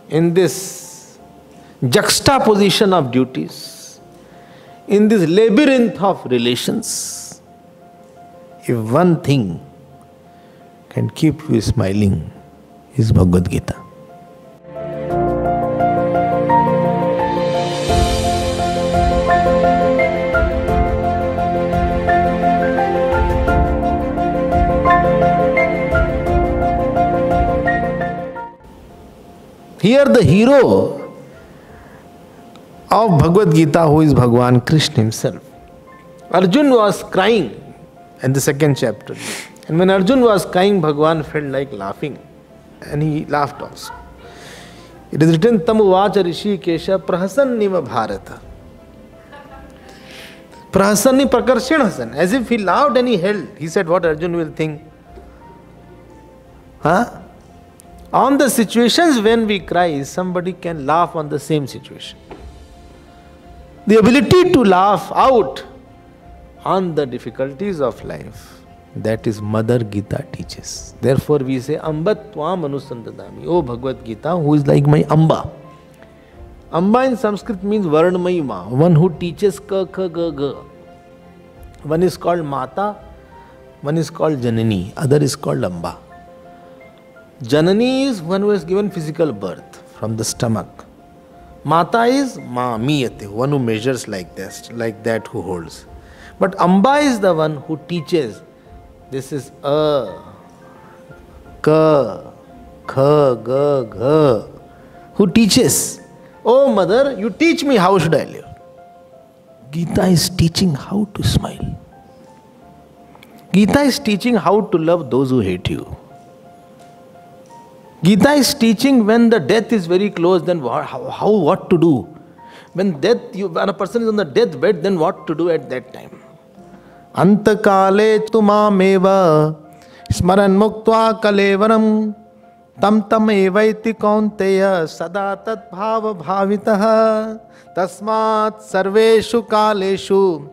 in this juxtaposition of duties, in this labyrinth of relations, if one thing can keep you smiling, is Bhagavad Gita. Here the hero of Bhagavad Gita, who is Bhagwan Krishna himself. Arjun was crying in the second chapter. And when Arjun was crying, Bhagwan felt like laughing. And he laughed also. It is written, Tam uvacha Rishikesha prahasanniva bharata. Prahasanni prakarshena hasan. As if he laughed and he held. He said, what Arjun will think? Huh? On the situations when we cry, somebody can laugh on the same situation. The ability to laugh out on the difficulties of life, that is Mother Gita teaches. Therefore we say, Ambat Tvam Anusandadami. O Bhagavad Gita, who is like my Amba. Amba in Sanskrit means Varnamayi Ma, one who teaches Ka, Kha, Ga, Ga. One is called Mata, one is called Janani, other is called Amba. Janani is one who has given physical birth from the stomach. Mata is Ma, Miyate, one who measures like this, like that who holds. But Amba is the one who teaches. This is A, Ka, Kha, Ga, Gha. Who teaches? Oh mother, you teach me how should I live. Gita is teaching how to smile. Gita is teaching how to love those who hate you. Gita is teaching when the death is very close, then what to do. When when a person is on the deathbed, then what to do at that time. Antakale tumameva smaran muktva kalevaram tam evaiti kaunteya sada tat bhava bhavitaha tasmat sarveshu kaleshu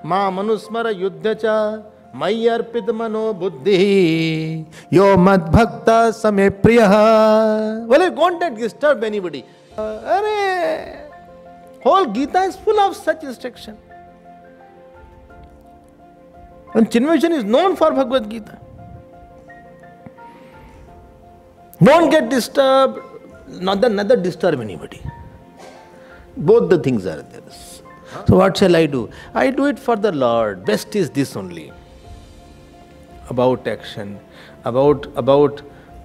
ma manusmara yuddhacha Mayyarpit mano buddhi yo mad bhakta same priyaha. Well, don't disturb anybody. Whole Gita is full of such instruction. And Chinmay is known for Bhagavad Gita. Don't get disturbed, neither disturb anybody. Both the things are there. So what shall I do? I do it for the Lord. Best is this only. About action, about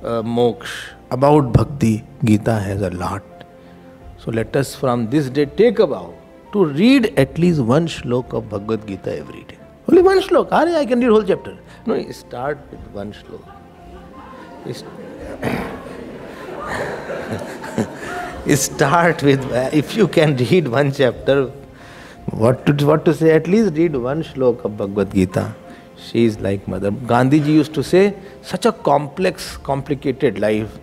moksha, about bhakti, Gita has a lot. So let us from this day take a vow to read at least one shlok of Bhagavad Gita every day. Only one shlok. I can read whole chapter. No, start with one shlok. Start with, if you can read one chapter, what to say, at least read one shlok of Bhagavad Gita. She is like mother. Gandhiji used to say, such a complex, complicated life.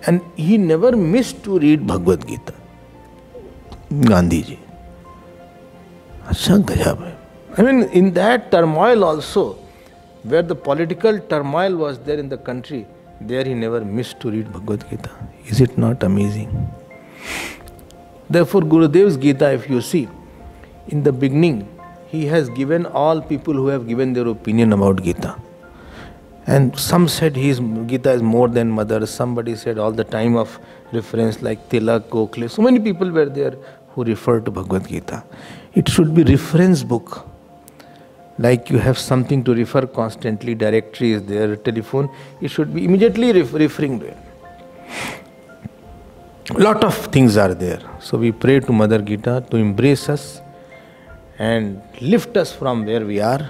And he never missed to read Bhagavad Gita. Gandhiji. I mean, in that turmoil also, where the political turmoil was there in the country, there he never missed to read Bhagavad Gita. Is it not amazing? Therefore, Gurudev's Gita, if you see, in the beginning, he has given all people who have given their opinion about Gita. And some said Gita is more than mother. Somebody said all the time of reference like Tilak, Gokhale. So many people were there who referred to Bhagavad Gita. It should be reference book. Like you have something to refer constantly, directory is there, telephone. It should be immediately referring to it. Lot of things are there. So we pray to Mother Gita to embrace us and lift us from where we are